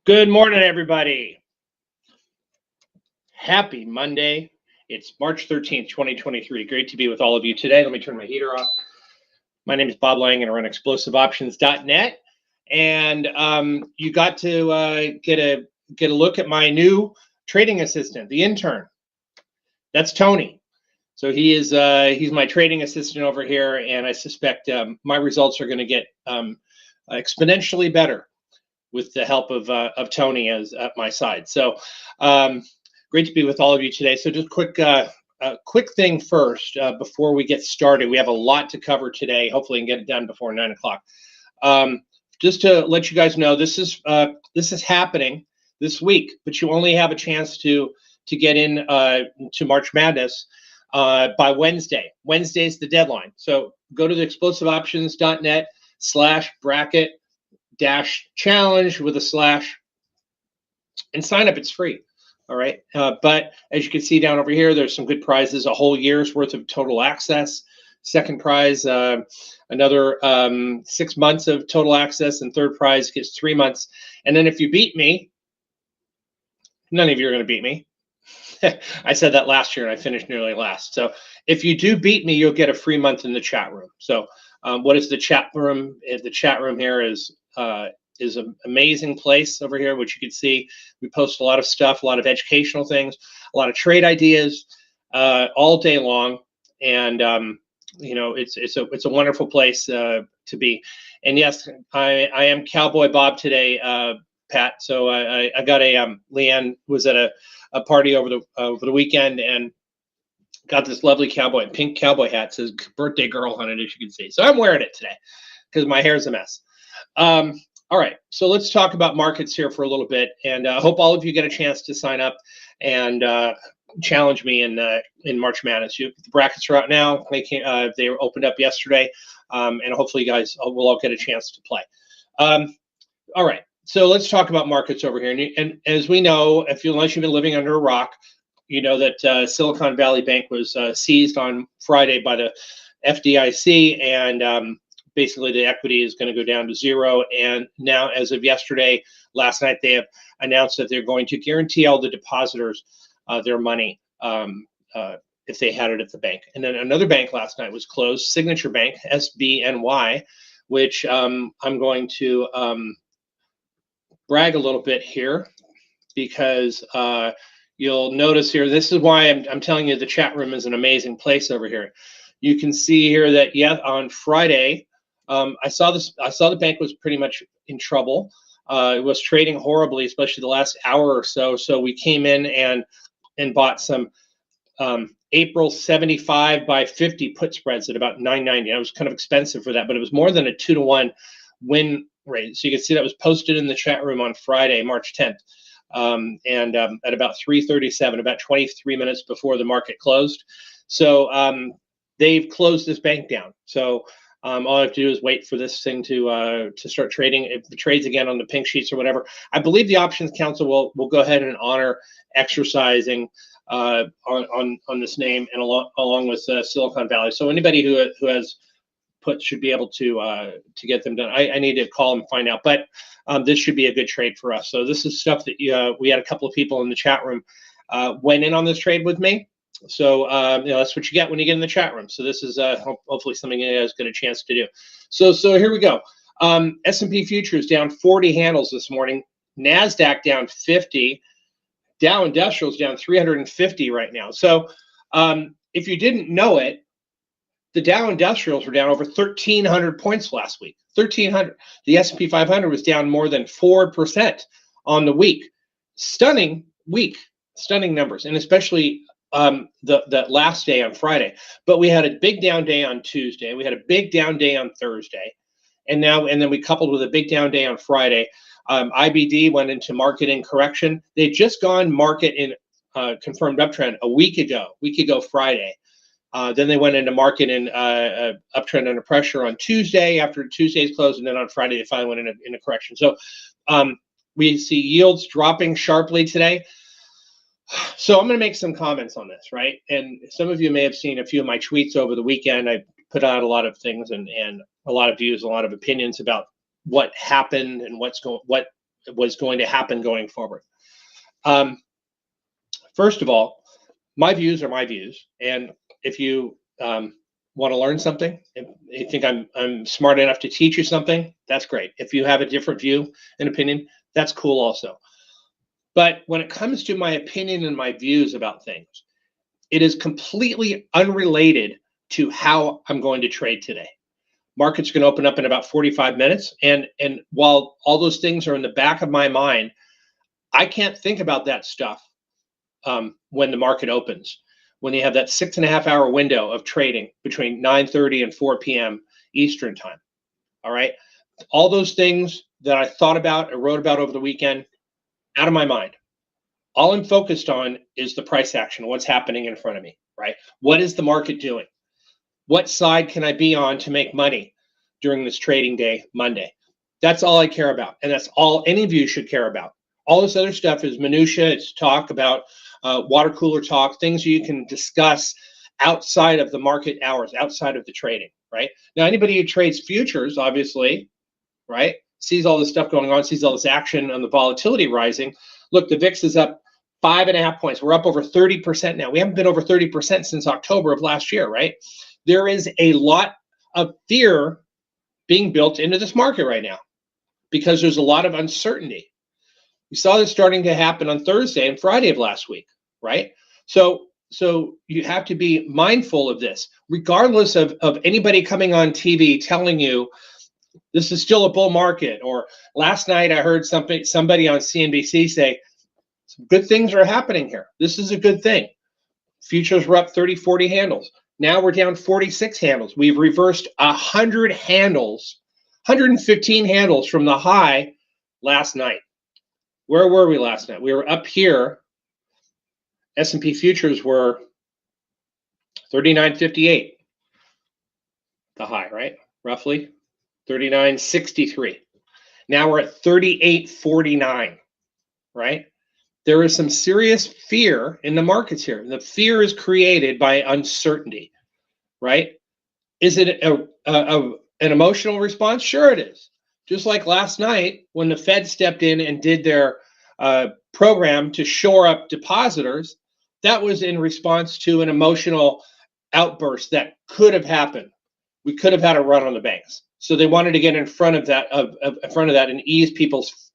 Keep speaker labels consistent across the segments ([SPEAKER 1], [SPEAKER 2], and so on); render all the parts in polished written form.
[SPEAKER 1] Good morning, everybody. Happy Monday. It's March 13th, 2023. Great to be with all of you today. Let me turn my heater off. My name is Bob Lang, and I run explosiveoptions.net. And you got to get a look at my new trading assistant, the intern. That's Tony. So he's my trading assistant over here, and I suspect my results are going to get exponentially better with the help of Tony as at my side. So great to be with all of you today. So just quick thing first before we get started. We have a lot to cover today. Hopefully, we can get it done before 9 o'clock. Just to let you guys know, this is happening this week, but you only have a chance to get in to March Madness by Wednesday. Wednesday's the deadline. So go to the explosiveoptions.net/bracket-challenge with a slash and sign up. It's free. All right. But as you can see down over here, there's some good prizes, a whole year's worth of total access. Second prize, another 6 months of total access, and third prize gets 3 months. And then if you beat me, none of you are going to beat me. I said that last year and I finished nearly last. So if you do beat me, you'll get a free month in the chat room. So what is the chat room? The chat room here is an amazing place over here, which you can see. We post a lot of stuff, a lot of educational things, a lot of trade ideas all day long. And it's a wonderful place to be. And yes, I am Cowboy Bob today, Pat. So I got Leanne was at a party over the weekend and got this lovely pink cowboy hat. It says birthday girl on it, as you can see. So I'm wearing it today because my hair's a mess. All right, so let's talk about markets here for a little bit, and I hope all of you get a chance to sign up and challenge me in March Madness. The brackets are out now. They were opened up yesterday, and hopefully you guys will all get a chance to play. All right, so let's talk about markets over here. And as we know, unless you've been living under a rock, you know that Silicon Valley Bank was seized on Friday by the FDIC, and basically the equity is going to go down to zero. And now, as of last night, they have announced that they're going to guarantee all the depositors their money if they had it at the bank. And then another bank last night was closed, Signature Bank, SBNY, which I'm going to brag a little bit here because you'll notice here, this is why I'm telling you the chat room is an amazing place over here. You can see here that, on Friday, I saw the bank was pretty much in trouble. It was trading horribly, especially the last hour or so. So we came in and bought some April 75 by 50 put spreads at about 9.90. It was kind of expensive for that, but it was more than a 2-to-1 win rate. So you can see that was posted in the chat room on Friday, March 10th. At about 3:37, about 23 minutes before the market closed. So they've closed this bank down. So all I have to do is wait for this thing to start trading. If it trades again on the pink sheets or whatever, I believe the Options Council will go ahead and honor exercising on this name and along with Silicon Valley. So anybody who has put should be able to get them done. I need to call and find out, but this should be a good trade for us. So this is stuff that we had a couple of people in the chat room went in on this trade with me. So that's what you get when you get in the chat room. So this is hopefully something you guys get a chance to do. So here we go. S&P futures down 40 handles this morning. NASDAQ down 50. Dow Industrials down 350 right now. So if you didn't know it, the Dow Industrials were down over 1,300 points last week. 1,300. The S&P 500 was down more than 4% on the week. Stunning week. Stunning numbers, and especially the last day on Friday. But we had a big down day on Tuesday. We had a big down day on Thursday, and then we coupled with a big down day on Friday. IBD went into market in correction. They'd just gone market in confirmed uptrend a week ago Friday. Then they went into market in uptrend under pressure on Tuesday after Tuesday's close, and then on Friday they finally went in a correction. So we see yields dropping sharply today. So I'm going to make some comments on this, right? And some of you may have seen a few of my tweets over the weekend. I put out a lot of things and a lot of views, a lot of opinions about what happened and what was going to happen going forward. First of all, my views are my views, and if you want to learn something, if you think I'm smart enough to teach you something, that's great. If you have a different view and opinion, that's cool also. But when it comes to my opinion and my views about things, it is completely unrelated to how I'm going to trade today. Market's going to open up in about 45 minutes. And while all those things are in the back of my mind, I can't think about that stuff when the market opens, when you have that 6.5 hour window of trading between 9:30 and 4 p.m. Eastern time. All right. All those things that I thought about, I wrote about over the weekend, out of my mind. All I'm focused on is the price action, what's happening in front of me, right? What is the market doing? What side can I be on to make money during this trading day, Monday? That's all I care about. And that's all any of you should care about. All this other stuff is minutia. It's talk about water cooler talk, things you can discuss outside of the market hours, outside of the trading, right? Now, anybody who trades futures, obviously, right, sees all this stuff going on, sees all this action on the volatility rising. Look, the VIX is up 5.5 points. We're up over 30% now. We haven't been over 30% since October of last year, right? There is a lot of fear being built into this market right now because there's a lot of uncertainty. We saw this starting to happen on Thursday and Friday of last week, right? So you have to be mindful of this, regardless of anybody coming on TV telling you this is still a bull market. Or last night I heard somebody on CNBC say, some good things are happening here. This is a good thing. Futures were up 30, 40 handles. Now we're down 46 handles. We've reversed 100 handles, 115 handles from the high last night. Where were we last night? We were up here. S&P futures were 39.58. The high, right? Roughly 39.63. Now we're at 38.49, right? There is some serious fear in the markets here. The fear is created by uncertainty, right? Is it an emotional response? Sure it is. Just like last night when the Fed stepped in and did their program to shore up depositors, that was in response to an emotional outburst that could have happened. We could have had a run on the banks. So they wanted to get in front of that, and ease people's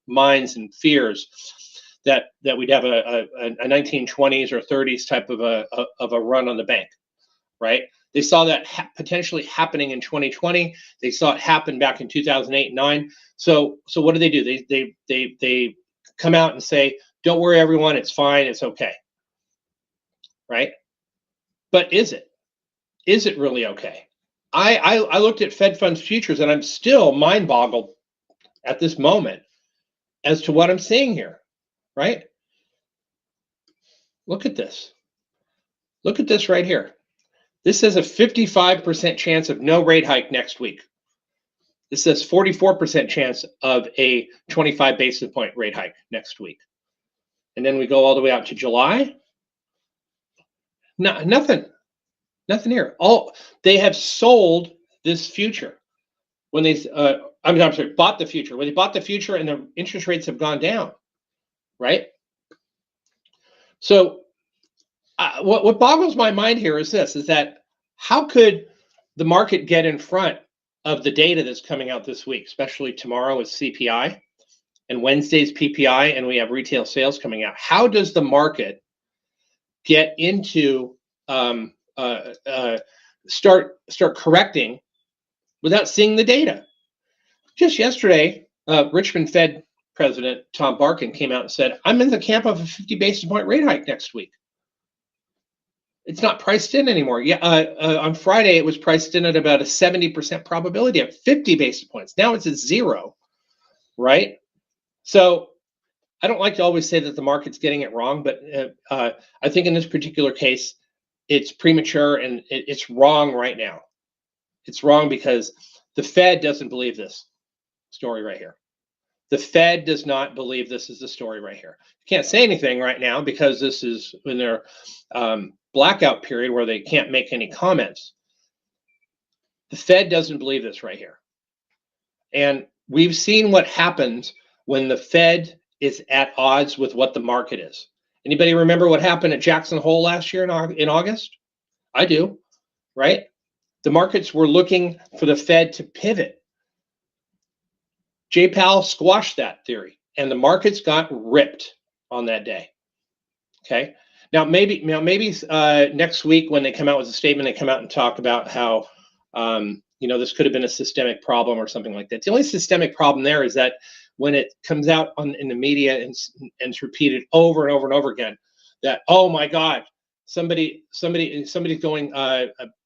[SPEAKER 1] minds and fears that we'd have a 1920s or 30s type of a run on the bank, right? They saw that potentially happening in 2020. They saw it happen back in 2008 and 9. So what do? They come out and say, "Don't worry, everyone. It's fine. It's okay." Right? But is it? Is it really okay? I looked at Fed funds futures and I'm still mind boggled at this moment as to what I'm seeing here. Right? Look at this. Look at this right here. This says a 55% chance of no rate hike next week. This says 44% chance of a 25 basis point rate hike next week. And then we go all the way out to July. No, nothing here. They have sold this future when they bought the future. When they bought the future and the interest rates have gone down, right? So what boggles my mind here is that how could the market get in front of the data that's coming out this week, especially tomorrow is CPI and Wednesday's PPI, and we have retail sales coming out. How does the market get into start correcting without seeing the data? Just yesterday, Richmond Fed President Tom Barkin came out and said, "I'm in the camp of a 50 basis point rate hike next week." It's not priced in anymore. Yeah, on Friday it was priced in at about a 70% probability of 50 basis points. Now it's at 0, right? So I don't like to always say that the market's getting it wrong, but I think in this particular case, it's premature and it's wrong right now. It's wrong because the Fed doesn't believe this story right here. The Fed does not believe this is the story right here. Can't say anything right now because this is in their blackout period where they can't make any comments. The Fed doesn't believe this right here. And we've seen what happens when the Fed is at odds with what the market is. Anybody remember what happened at Jackson Hole last year in August? I do, right? The markets were looking for the Fed to pivot. Jay Powell squashed that theory, and the markets got ripped on that day. Okay. Now maybe next week when they come out with a statement, they come out and talk about how this could have been a systemic problem or something like that. The only systemic problem there is that when it comes out in the media and it's repeated over and over and over again, that, oh my God, somebody's going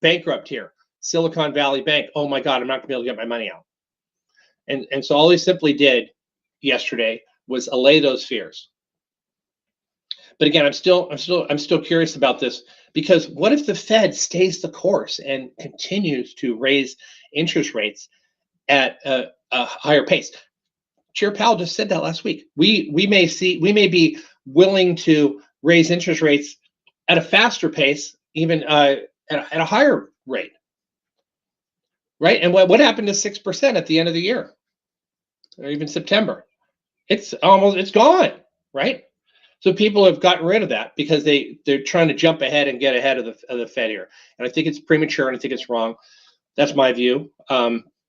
[SPEAKER 1] bankrupt here. Silicon Valley Bank. Oh my God, I'm not gonna be able to get my money out. And so all he simply did yesterday was allay those fears. But again, I'm still curious about this, because what if the Fed stays the course and continues to raise interest rates at a higher pace? Chair Powell just said that last week. We may be willing to raise interest rates at a faster pace, even at a higher rate, right? And what happened to 6% at the end of the year, or even September? It's gone, right? So people have gotten rid of that because they're trying to jump ahead and get ahead of the Fed here, and I think it's premature and I think it's wrong. That's my view.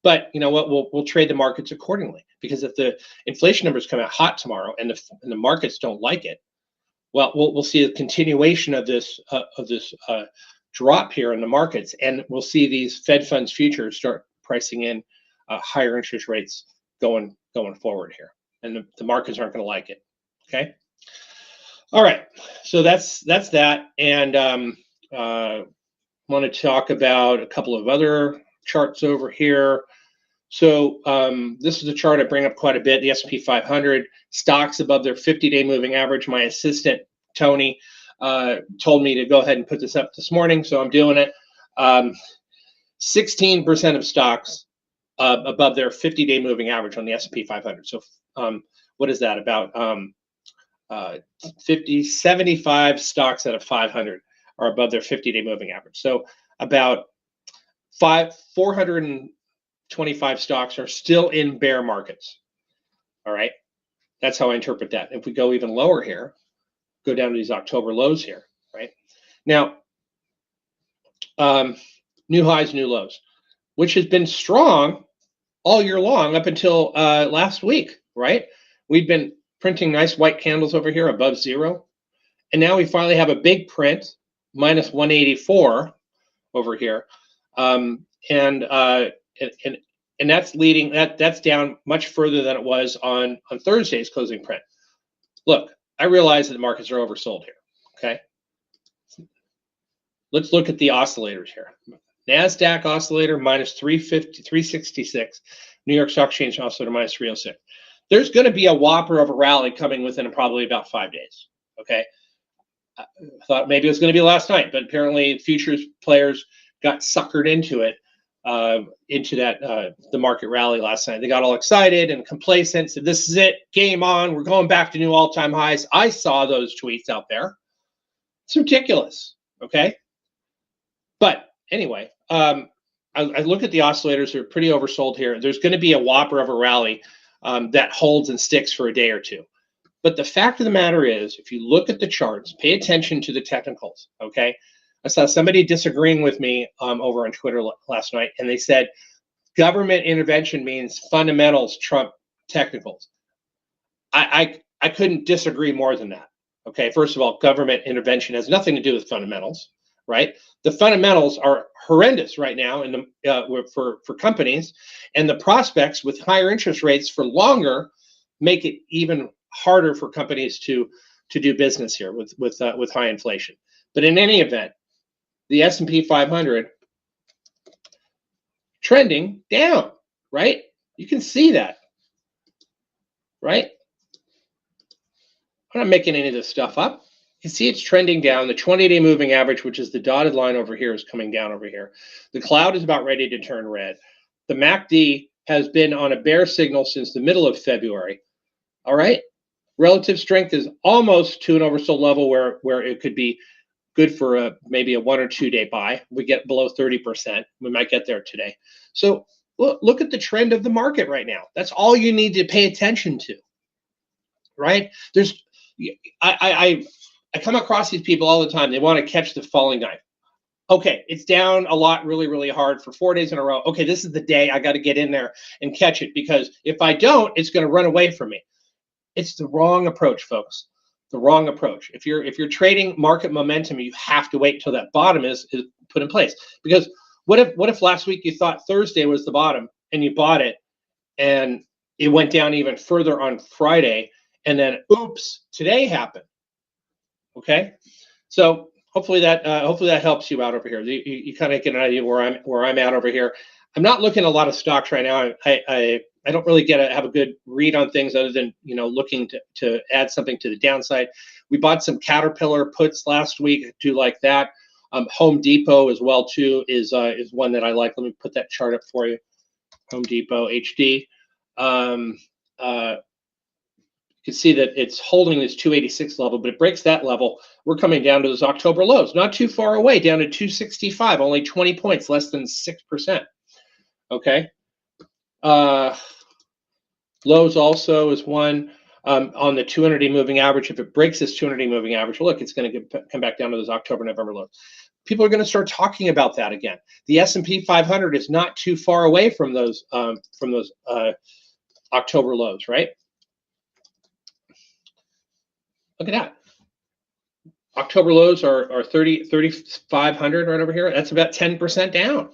[SPEAKER 1] But you know what? We'll trade the markets accordingly, because if the inflation numbers come out hot tomorrow and the markets don't like it, well, we'll see a continuation of this drop here in the markets, and we'll see these Fed funds futures start pricing in higher interest rates going forward here, and the markets aren't going to like it. Okay. All right. So that's that, and want to talk about a couple of other charts over here. So this is a chart I bring up quite a bit. The S&P 500 stocks above their 50-day moving average. My assistant Tony told me to go ahead and put this up this morning, so I'm doing it. 16% of stocks above their 50-day moving average on the S&P 500. So what is that? About 75 stocks out of 500 are above their 50-day moving average. So about 425 stocks are still in bear markets. All right, that's how I interpret that. If we go even lower here, go down to these October lows here, right? Now, new highs, new lows, which has been strong all year long up until last week, right? We've been printing nice white candles over here above zero, and now we finally have a big print, minus 184 over here, and that's leading, that's down much further than it was on Thursday's closing print. Look, I realize that the markets are oversold here. Okay, let's look at the oscillators here. NASDAQ oscillator minus 366, New York Stock Exchange oscillator minus 306. There's going to be a whopper of a rally coming within probably about 5 days. Okay, I thought maybe it was going to be last night, but apparently futures players got suckered into it, into the market rally last night. They got all excited and complacent, said, this is it, game on, we're going back to new all-time highs. I saw those tweets out there. It's ridiculous. Okay, but anyway, I look at the oscillators. They're pretty oversold here. There's going to be a whopper of a rally that holds and sticks for a day or two. But the fact of the matter is, if you look at the charts, pay attention to the technicals, okay? I saw somebody disagreeing with me over on Twitter last night, and they said government intervention means fundamentals trump technicals. I couldn't disagree more than that, okay? First of all, government intervention has nothing to do with fundamentals, right? The fundamentals are horrendous right now in the for companies, and the prospects with higher interest rates for longer make it even harder for companies to do business here with high inflation. But in any event, the S&P 500 trending down, right? You can see that, right? I'm not making any of this stuff up. You see it's trending down. The 20-day moving average, which is the dotted line over here, is coming down over here. The cloud is about ready to turn red. The MACD has been on a bear signal since the middle of February. All right? Relative strength is almost to an oversold level where it could be good for maybe a 1 or 2 day buy. We get below 30%. We might get there today. So look at the trend of the market right now. That's all you need to pay attention to. right? I come across these people all the time. They want to catch the falling knife. Okay, it's down a lot really, really hard for 4 days in a row. Okay, this is the day I got to get in there and catch it, because if I don't, it's going to run away from me. It's the wrong approach, folks. The wrong approach. If you're trading market momentum, you have to wait till that bottom is put in place. Because what if last week you thought Thursday was the bottom and you bought it, and it went down even further on Friday, and then oops, today happened. Okay, so hopefully that helps you out over here. You kind of get an idea where I'm at over here. I'm not looking at a lot of stocks right now. I don't really have a good read on things other than looking to add something to the downside. We bought some Caterpillar puts last week. I do like that. Home Depot as well too is one that I like. Let me put that chart up for you. Home Depot HD. You can see that it's holding this 286 level, but it breaks that level. We're coming down to those October lows, not too far away, down to 265, only 20 points, less than 6%. Okay. Lows also is one on the 200-day moving average. If it breaks this 200-day moving average, look, it's going to come back down to those October, November lows. People are going to start talking about that again. The S&P 500 is not too far away from those October lows, right? Look at that. October lows are 3,500 right over here. That's about 10% down.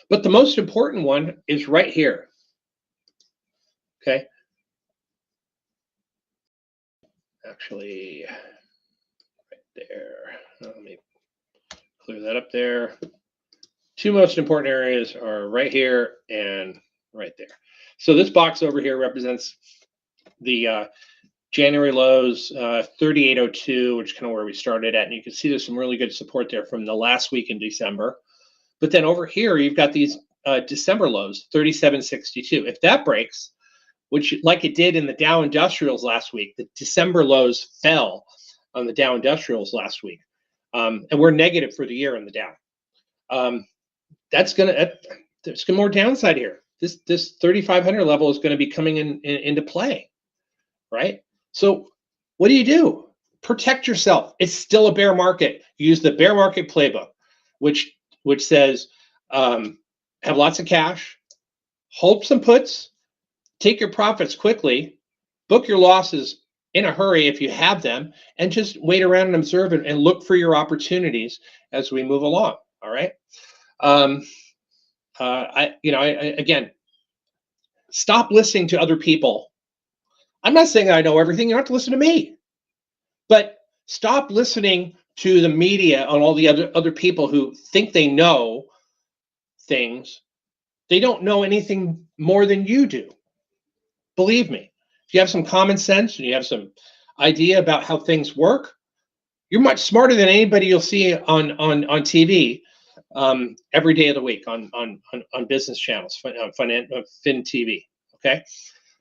[SPEAKER 1] But the most important one is right here. Okay. Actually, right there. Let me clear that up there. Two most important areas are right here and right there. So this box over here represents the January lows, 3802, which is kind of where we started at. And you can see there's some really good support there from the last week in December. But then over here, you've got these December lows, 3762. If that breaks, which like it did in the Dow Industrials last week, the December lows fell on the Dow Industrials last week. And we're negative for the year in the Dow. There's more downside here. This 3,500 level is going to be coming into play, right? So what do? Protect yourself. It's still a bear market. Use the bear market playbook, which says have lots of cash, hold some puts, take your profits quickly, book your losses in a hurry if you have them, and just wait around and observe it and look for your opportunities as we move along. All right. Again, stop listening to other people. I'm not saying I know everything. You don't have to listen to me, but stop listening to the media and all the other people who think they know things. They don't know anything more than you do. Believe me, if you have some common sense and you have some idea about how things work, you're much smarter than anybody you'll see on TV every day of the week on business channels, Fin TV. Okay,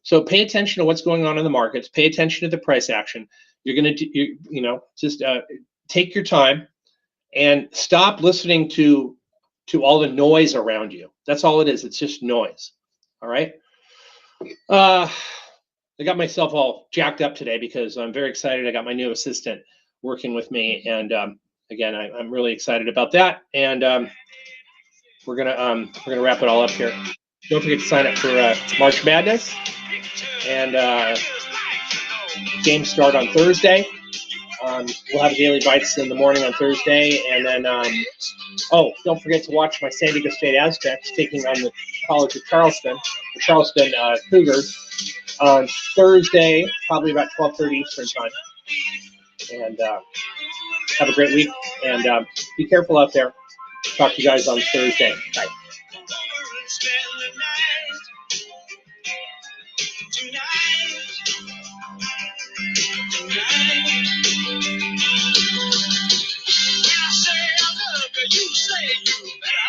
[SPEAKER 1] so pay attention to what's going on in the markets. Pay attention to the price action. You're going to just take your time and stop listening to all the noise around you. That's all it is. It's just noise. All right. I got myself all jacked up today because I'm very excited. I got my new assistant working with me, and again, I'm really excited about that. And we're gonna wrap it all up here. Don't forget to sign up for March Madness, and games start on Thursday. We'll have daily bites in the morning on Thursday, and then don't forget to watch my San Diego State Aztecs taking on the College of Charleston, the Charleston Cougars, on Thursday, probably about 12:30 Eastern time. And have a great week, and be careful out there. Talk to you guys on Thursday. Bye. You say you better